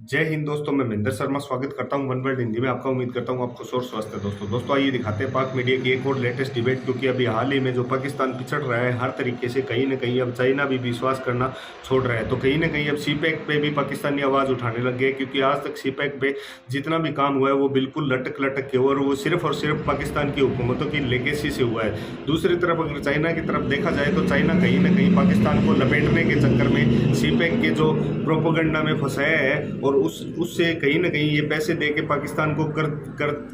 जय हिंद दोस्तों, मैं महेंद्र शर्मा स्वागत करता हूं वन वर्ल्ड हिंदी में आपका। उम्मीद करता हूं आपको शोर स्वस्थ है। दोस्तों आइए दिखाते हैं पाक मीडिया की एक और लेटेस्ट डिबेट, क्योंकि अभी हाल ही में जो पाकिस्तान पिछड़ रहा है हर तरीके से, कहीं ना कहीं अब चाइना भी विश्वास करना छोड़ रहा है। तो कहीं ना कहीं अब सीपैक पे भी पाकिस्तानी आवाज उठाने लग गए, क्योंकि आज तक सीपैक पे जितना भी काम हुआ है वो बिल्कुल लटक लटक के, और वो सिर्फ और सिर्फ पाकिस्तान की हुकूमतों की लेगेसी से हुआ है। दूसरी तरफ अगर चाइना की तरफ देखा जाए तो चाइना कहीं ना कहीं पाकिस्तान को लपेटने के चक्कर में सीपैक के जो प्रोपोगंडा में फंसाया है, और उससे कहीं ना कहीं ये पैसे दे के पाकिस्तान को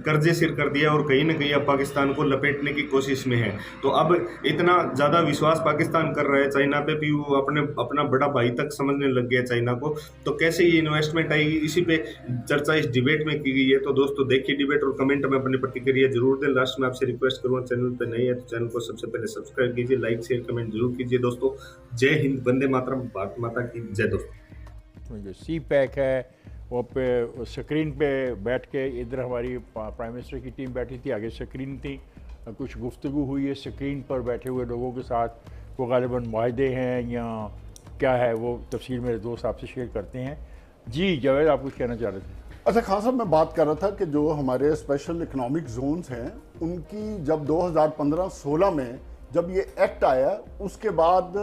कर्जे सिर कर दिया, और कहीं ना कहीं अब पाकिस्तान को लपेटने की कोशिश में है। तो अब इतना ज़्यादा विश्वास पाकिस्तान कर रहा है चाइना पे भी, वो अपना बड़ा भाई तक समझने लग गया चाइना को। तो कैसे ये इन्वेस्टमेंट आएगी, इसी पे चर्चा इस डिबेट में की गई है। तो दोस्तों देखिए डिबेट और कमेंट में अपनी प्रतिक्रिया जरूर दें। लास्ट में आपसे रिक्वेस्ट करूँगा, चैनल पर नहीं है तो चैनल को सबसे पहले सब्सक्राइब कीजिए, लाइक शेयर कमेंट जरूर कीजिए। दोस्तों जय हिंद, वंदे मातरम, भारत माता की जय। दोस्तों जो सी पैक है वो पे स्क्रीन पे बैठ के, इधर हमारी प्राइम मिनिस्टर की टीम बैठी थी, आगे स्क्रीन थी, कुछ गुफ्तगू हुई है स्क्रीन पर बैठे हुए लोगों के साथ। वो गालिबन माहदे हैं या क्या है, वो तफसील मेरे दोस्त आपसे शेयर करते हैं। जी जावेद, आप कुछ कहना चाह रहे थे? अच्छा खान साहब, मैं बात कर रहा था कि जो हमारे स्पेशल इकोनॉमिक जोन्स हैं उनकी जब 2015-16 में जब ये एक्ट आया, उसके बाद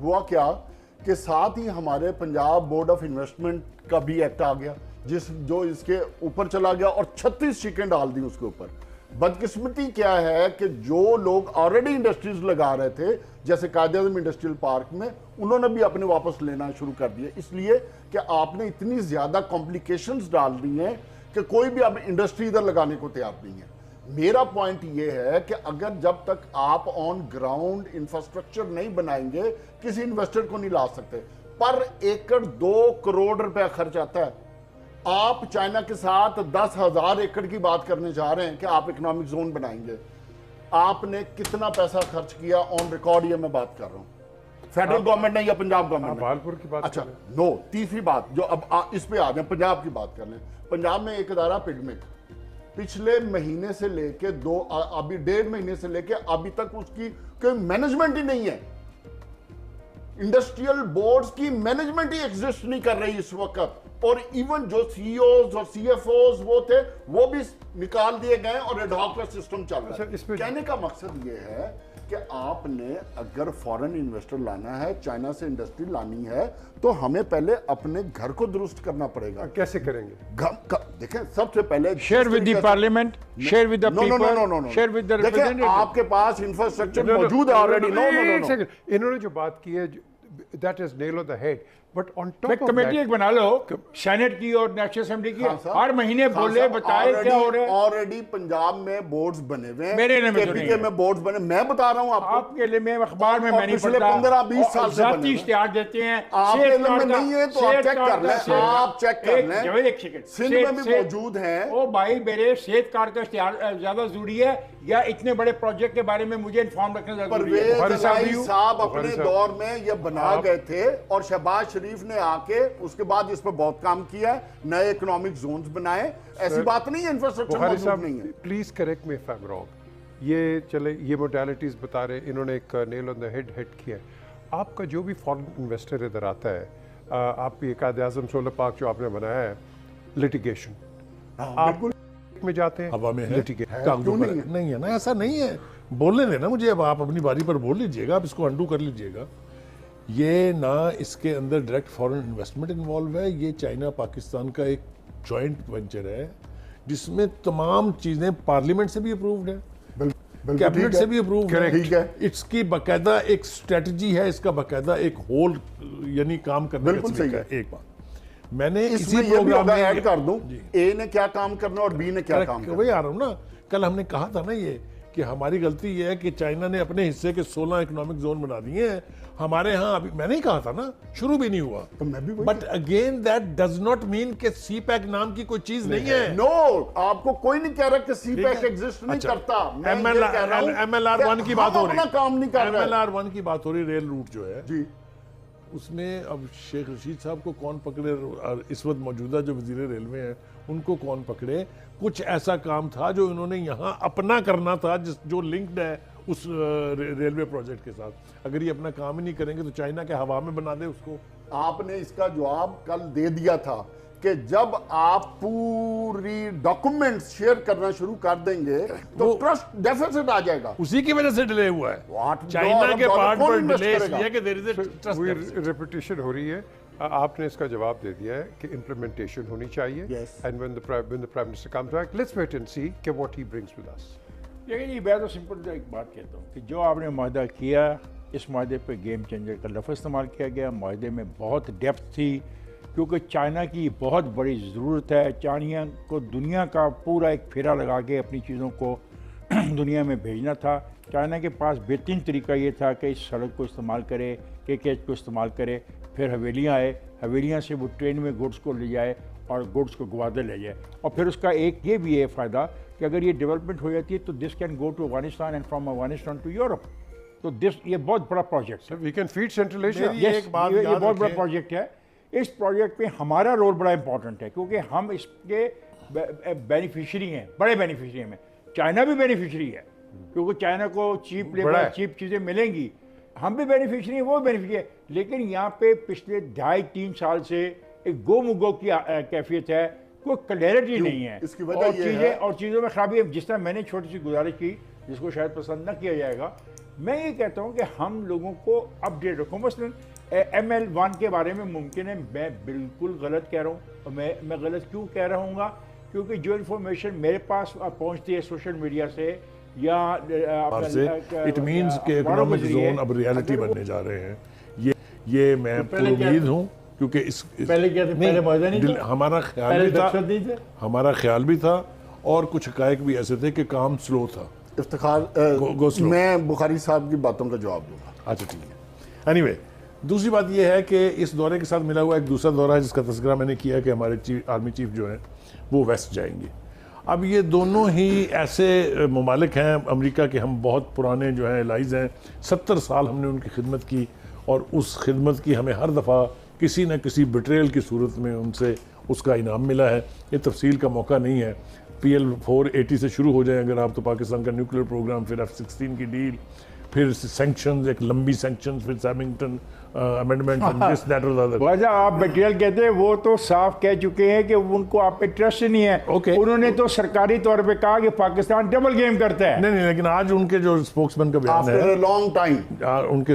हुआ क्या कि साथ ही हमारे पंजाब बोर्ड ऑफ इन्वेस्टमेंट का भी एक्ट आ गया, जो इसके ऊपर चला गया और 36 शिकें डाल दी उसके ऊपर। बदकिस्मती क्या है कि जो लोग ऑलरेडी इंडस्ट्रीज लगा रहे थे, जैसे कायद-ए-आज़म इंडस्ट्रियल पार्क में, उन्होंने भी अपने वापस लेना शुरू कर दिए, इसलिए कि आपने इतनी ज्यादा कॉम्प्लिकेशंस डाल दी हैं कि कोई भी अब इंडस्ट्री इधर लगाने को तैयार नहीं है। मेरा पॉइंट ये है कि अगर जब तक आप ऑन ग्राउंड इंफ्रास्ट्रक्चर नहीं बनाएंगे, किसी इन्वेस्टर को नहीं ला सकते। पर एकड़ 2 करोड़ रुपया खर्च आता है। आप चाइना के साथ 10,000 एकड़ की बात करने जा रहे हैं कि आप इकोनॉमिक जोन बनाएंगे। आपने कितना पैसा खर्च किया ऑन रिकॉर्ड, ये मैं बात कर रहा हूं, फेडरल गवर्नमेंट ने या पंजाब गवर्नमेंट ने? भालपुर की बात। अच्छा नो, तीसरी बात जो अब इस पे आ जाए, पंजाब की बात कर लें। पंजाब में एक इदारा पिडमिक, पिछले महीने से लेके अभी 1.5 महीने से लेके अभी तक उसकी कोई मैनेजमेंट ही नहीं है। इंडस्ट्रियल बोर्ड्स की मैनेजमेंट ही एग्जिस्ट नहीं कर रही इस वक्त, और इवन जो सीईओज और सीएफओज वो थे वो भी निकाल दिए गए और एडहॉक का सिस्टम चल रहा है। कहने का मकसद ये है कि आपने अगर फॉरेन इन्वेस्टर लाना है, चाइना से इंडस्ट्री लानी है, तो हमें पहले अपने घर को दुरुस्त करना पड़ेगा। कैसे करेंगे? देखें, सबसे पहले share with the parliament, share with the people, share with the representative. आपके पास इंफ्रास्ट्रक्चर मौजूद है ऑलरेडी। नो, इन्होंने जो बात की है, that is nail on the head, but on top of committee एक बना लो सेनेट की और नेशनल असेंबली की, हर महीने बोले बताए क्या हो रहा है। ऑलरेडी पंजाब में बोर्ड्स बने हुए हैं, मेरे केपीके में बोर्ड्स बने, मैं बता रहा हूं आपको। आपके लिए मैं अखबार में मैं नहीं पिछले पढ़ता, 15-20 साल से जाती इश्तिहार देते हैं। आपके इल्म में नहीं है तो आप चेक कर लें, आप चेक कर लें। एक सेकंड, सिंध में भी मौजूद हैं। ओ भाई, मेरे सेहत कार्ड का इश्तिहार ज्यादा जरूरी है या इतने बड़े प्रोजेक्ट के बारे में मुझे इन्फॉर्म रखना जरूरी है? परवेज इलाही साहब अपने दौर में ये बना गए थे, और शहबाज शरीफ ने आके उसके बाद इस पर बहुत काम किया, नए इकोनॉमिक जोन्स बनाए। ऐसी बात नहीं है इंफ्रास्ट्रक्चर मौजूद नहीं है। Please correct me if I am wrong. ये चले, ये मोडालिटीज बता रहे, इन्होंने एक नेल ऑन द हेड किया है। आपका जो भी फॉरेन इन्वेस्टर इधर आता है, आप ये कायद-ए-आज़म सोलर पार्क जो आपने बनाया है, लिटिगेशन, आप में जाते हैं, हवा में है, लिटिगेशन नहीं है ना, ऐसा नहीं है। बोलने देना मुझे, अब आप अपनी बारी पर बोल लीजिएगा, आप इसको अंडू कर लीजिएगा। ये ना इसके अंदर डायरेक्ट फॉरेन इन्वेस्टमेंट इन्वॉल्व है, ये चाइना पाकिस्तान का एक जॉइंट वेंचर है जिसमें तमाम चीजें पार्लियामेंट से भी अप्रूव्ड है, कैबिनेट से भी अप्रूव्ड है। इसकी बाकायदा एक स्ट्रेटजी है, इसका बाकायदा एक होल यानी काम करने का तरीका है। एक बात मैंने इसी प्रोग्राम में ऐड कर दूं, ए ने क्या काम करना और बी ने क्या काम करना। वही आ रहा हूं ना, कल हमने कहा था ना ये कि हमारी गलती ये है कि चाइना ने अपने हिस्से के 16 इकोनॉमिक जोन बना दिए हैं। हमारे यहाँ अभी मैंने ही कहा था ना, शुरू भी नहीं हुआ, तो मैं भी but again that does not mean कि सी पैक नाम की कोई चीज नहीं है। नो, आपको कोई नहीं कह रहा कि सी पैक एग्जिस्ट नहीं करता। MLR1 की बात हो रही है, काम नहीं कर रहा। MLR1 की बात हो रही, रेल रूट जो है जी, उसमें अब शेख रशीद साहब को कौन पकड़े, और इस वक्त मौजूदा जो वजीर रेलवे हैं उनको कौन पकड़े। कुछ ऐसा काम था जो इन्होंने यहाँ अपना करना था, जो लिंक्ड है उस रेलवे प्रोजेक्ट के साथ। अगर ये अपना काम ही नहीं करेंगे तो चाइना के हवा में बना दे उसको। आपने इसका जवाब कल दे दिया था کہ جب آپ پوری ڈاکومنٹس شیئر کرنا شروع کر دیں گے تو ٹرسٹ ڈیفیسٹ آ جائے گا. اسی کی وجہ سے ڈیلے ہوا ہے. چائنا کے پارٹ پر ڈیلے اس لیے کہ there is a trust deficit. Repetition ہو رہی ہے. آپ نے اس کا جواب دے دیا ہے کہ امپلیمنٹیشن ہونی چاہیے. And when the Prime Minister comes back, let's wait and see کہ what he brings with us. لیکن یہ میں تو سمپل ایک بات کہتا ہوں کہ جو آپ نے معاہدہ کیا اس معاہدے پہ گیم چینجر کا لفظ استعمال کیا گیا. معاہدے میں بہت ڈیپتھ تھی کیونکہ چائنا کی بہت بڑی ضرورت ہے. چائنا کو دنیا کا پورا ایک پھیرا لگا کے اپنی چیزوں کو دنیا میں بھیجنا تھا. چائنا کے پاس بہترین طریقہ یہ تھا کہ اس سڑک کو استعمال کرے, KKH کو استعمال کرے, پھر حویلیاں آئے, حویلیاں سے وہ ٹرین میں گوڈس کو لے جائے اور گوڈس کو گوادر لے جائے. اور پھر اس کا ایک یہ بھی ہے فائدہ کہ اگر یہ ڈیولپمنٹ ہو جاتی ہے تو this can go to Afghanistan and from Afghanistan to Europe. تو یہ بہت بڑا پروجیکٹ ہے. We can feed Central Asia. ایک بات یہ یاد بہت بڑا رکھیں. پروجیکٹ ہے. اس پروجیکٹ پہ ہمارا رول بڑا امپورٹنٹ ہے کیونکہ ہم اس کے بینیفیشری ہیں, بڑے بینیفیشری ہیں. چائنا بھی بینیفیشری ہے کیونکہ چائنا کو چیپ لیبر, چیپ چیزیں ملیں گی. ہم بھی بینیفیشری ہیں, وہ بینیفیشری ہے. لیکن یہاں پہ پچھلے 2.5-3 سال سے ایک گو مگو کی کیفیت ہے, کوئی کلیئرٹی نہیں ہے. اس کی وجہ یہ ہے اور چیزوں میں خرابی ہے. جس طرح میں نے چھوٹی سی گزارش کی جس کو شاید پسند نہ کیا جائے گا, میں یہ کہتا ہوں کہ ہم لوگوں کو اپ ڈیٹ رکھو. مثلاً ML1 کے بارے میں ممکن ہے میں بالکل غلط کہہ رہا ہوں, اور میں غلط کیوں کہہ رہا ہوں گا کیونکہ جو انفارمیشن میرے پاس پہنچتی ہے سوشل میڈیا سے یا اٹ مینس کہ اکنامک زون اب ریالٹی بننے جا رہے ہیں. یہ میں پر امید ہوں کیونکہ اس پہلے کیا تھا, پہلے معاہدہ نہیں تھا, ہمارا خیال بھی تھا, ہمارا خیال بھی تھا اور کچھ حقائق بھی ایسے تھے کہ کام سلو تھا. افتخار میں بخاری صاحب کی باتوں کا جواب دوں گا. اچھا ٹھیک ہے. اینی وے دوسری بات یہ ہے کہ اس دورے کے ساتھ ملا ہوا ایک دوسرا دورہ ہے جس کا تذکرہ میں نے کیا کہ ہمارے آرمی چیف جو ہیں وہ ویسٹ جائیں گے. اب یہ دونوں ہی ایسے ممالک ہیں امریکہ کے, ہم بہت پرانے جو ہیں الائز ہیں, 70 سال ہم نے ان کی خدمت کی اور اس خدمت کی ہمیں ہر دفعہ کسی نہ کسی بٹریل کی صورت میں ان سے اس کا انعام ملا ہے. یہ تفصیل کا موقع نہیں ہے. PL480 سے شروع ہو جائیں اگر آپ تو پاکستان کا نیوکلیر پروگرام, پھر F-16 کی ڈیل, پھر سینکشنز, ایک لمبی سینکشنز, پھر سیمنگٹن امینڈمنٹ, وجہ آپ مٹیریل کہتے ہیں وہ تو صاف کہہ چکے ہیں کہ ان کو آپ پہ ٹرسٹ نہیں ہے. انہوں نے تو سرکاری طور پہ کہا کہ پاکستان ڈبل گیم کرتا ہے. نہیں, لیکن آج ان کے جو اسپوکسمین کا بیان ہے, لانگ ٹائم ان کے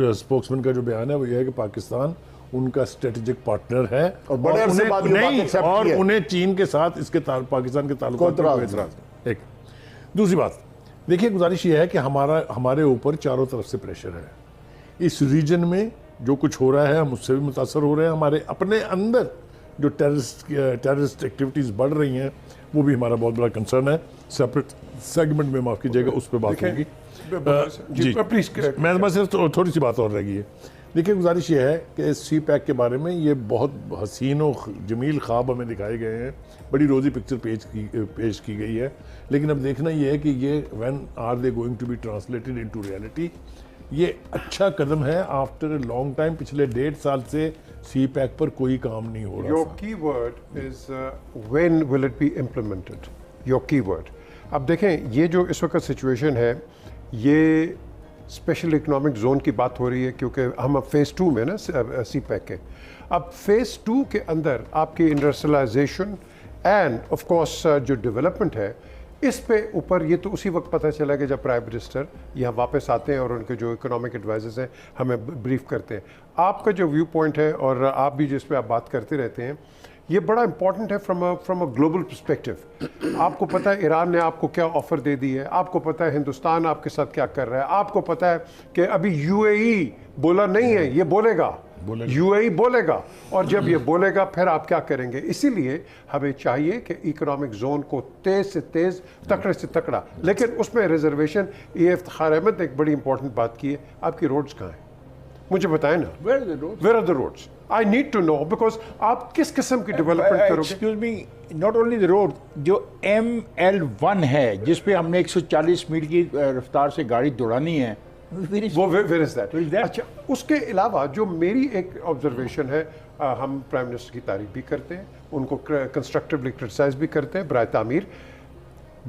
اسپوکسمین کا جو بیان ہے وہ یہ ہے کہ پاکستان ان کا اسٹریٹجک پارٹنر ہے اور بڑے عرصے بعد یہ بات ایکسیپٹ کی ہے, اور انہیں چین کے ساتھ اس کے پاکستان کے تعلقات پر اعتراض ہے. ایک دوسری بات دیکھیے, گزارش یہ ہے کہ ہمارے اوپر چاروں طرف سے پریشر ہے. اس ریجن میں جو کچھ ہو رہا ہے ہم اس سے بھی متاثر ہو رہے ہیں. ہمارے اپنے اندر جو ٹیررسٹ ایکٹیویٹیز بڑھ رہی ہیں وہ بھی ہمارا بہت بڑا کنسرن ہے. سیپریٹ سیگمنٹ میں معاف کیجیے گا اس پہ بات ہوگی. جی میں صرف تھوڑی سی بات اور رہ گئی ہے. دیکھیے گزارش یہ ہے کہ سی پیک کے بارے میں یہ بہت حسین و جمیل خواب ہمیں دکھائے گئے ہیں, بڑی روزی پکچر پیش کی گئی ہے, لیکن اب دیکھنا یہ ہے کہ یہ when are they going to be translated into reality. یہ اچھا قدم ہے آفٹر اے لانگ ٹائم. پچھلے 1.5 سال سے سی پیک پر کوئی کام نہیں ہو رہا. Your key word is when will it be implemented. Your key word. اب دیکھیں یہ جو اس وقت سچویشن ہے, یہ اسپیشل اکنامک زون کی بات ہو رہی ہے کیونکہ ہم اب فیز 2 میں نا سی پیک کے. اب فیز 2 کے اندر آپ کی انڈسٹریلائزیشن اینڈ آف کورس جو ڈیولپمنٹ ہے اس پہ اوپر یہ تو اسی وقت پتہ چلا کہ جب پرائم منسٹر یہاں واپس آتے ہیں اور ان کے جو اکنامک ایڈوائزرز ہیں ہمیں بریف کرتے ہیں. آپ کا جو ویو پوائنٹ ہے اور آپ بھی جس پہ آپ بات کرتے رہتے ہیں یہ بڑا امپورٹنٹ ہے فرام اے گلوبل پرسپیکٹو. آپ کو پتہ ہے ایران نے آپ کو کیا آفر دے دی ہے, آپ کو پتہ ہے ہندوستان آپ کے ساتھ کیا کر رہا ہے, آپ کو پتہ ہے کہ ابھی UAE بولا نہیں ہے, یہ بولے گا, UAE بولے گا, اور جب یہ بولے گا پھر آپ کیا کریں گے. اسی لیے ہمیں چاہیے کہ اکنامک زون کو تیز سے تیز, تکڑے سے تکڑا, لیکن اس میں ریزرویشن. یہ افتخار احمد نے ایک بڑی امپورٹنٹ بات کی ہے, آپ کی روڈز کہاں ہیں مجھے بتائیں نا. Where are the roads? I need to know because آپ کس قسم کی ڈیولپمنٹ کرو گے. Excuse me, not only the road, جو ML1 ہے جس پہ ہم نے 140 میل کی رفتار سے گاڑی دوڑانی ہے, وہ where is that? اچھا, اس کے علاوہ جو میری ایک آبزرویشن ہے, ہم پرائم منسٹر کی تعریف بھی کرتے ہیں, ان کو کنسٹرکٹیولی کرٹیسائز بھی کرتے ہیں برائے تعمیر.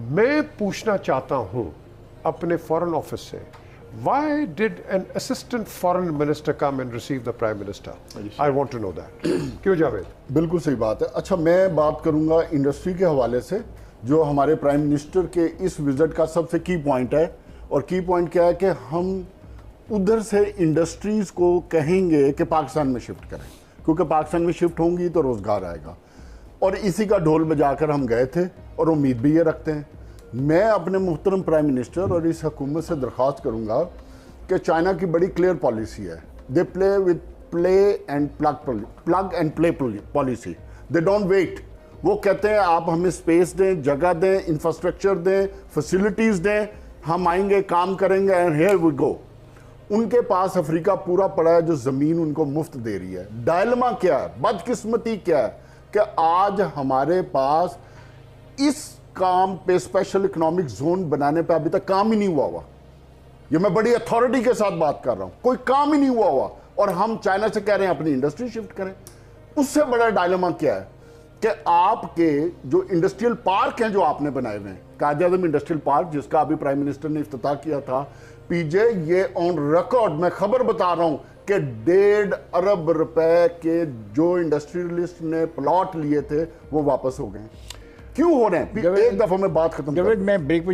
میں پوچھنا چاہتا ہوں اپنے فارن آفس سے, Why did an assistant foreign minister come and receive the prime minister? I want to know that. क्यों जावेद? बिल्कुल सही बात है। अच्छा, मैं बात करूंगा इंडस्ट्री के हवाले से, जो हमारे प्राइम मिनिस्टर के इस विजिट का सबसे की पॉइंट है। और की पॉइंट क्या है कि हम उधर से इंडस्ट्रीज को कहेंगे कि पाकिस्तान में शिफ्ट करें, क्योंकि पाकिस्तान में शिफ्ट होंगी तो रोज़गार आएगा। और इसी का ढोल बजाकर हम गए थे और उम्मीद भी ये रखते हैं। मैं अपने मुहतरम प्राइम मिनिस्टर और इस हुकूमत से दरख्वास्त करूंगा कि चाइना की बड़ी क्लियर पॉलिसी है। They play with play and plug and play policy. They don't wait. वो कहते हैं आप हमें स्पेस दें, जगह दें, इंफ्रास्ट्रक्चर दें, फैसिलिटीज़ दें, हम आएंगे, काम करेंगे, एंड हियर वी गो। उनके पास अफ्रीका पूरा पड़ा है जो ज़मीन उनको मुफ्त दे रही है। डायलमा क्या है, बदकिस्मती क्या है कि आज हमारे पास इस काम पे, स्पेशल इकोनॉमिक जोन बनाने पे अभी तक काम ही नहीं हुआ। ये मैं बड़ी अथॉरिटी के साथ बात कर रहा हूं, कोई काम ही नहीं हुआ। और हम चाइना से कह रहे हैं अपनी इंडस्ट्री शिफ्ट करें। उससे बड़ा डायलेमा क्या है कि आपके जो इंडस्ट्रियल पार्क हैं जो आपने बनाए हुए हैं, कायद-ए-आज़म इंडस्ट्रियल पार्क जिसका अभी प्राइम मिनिस्टर ने इफ्तिताह किया था, पीजे ये ऑन रिकॉर्ड मैं खबर बता रहा हूं कि 1.5 अरब रुपए के जो इंडस्ट्रियलिस्ट ने प्लॉट लिए थे वो वापस हो गए। क्यों हो रहे हैं? एक दफा मैं बात खत्म मैं ब्रेक पे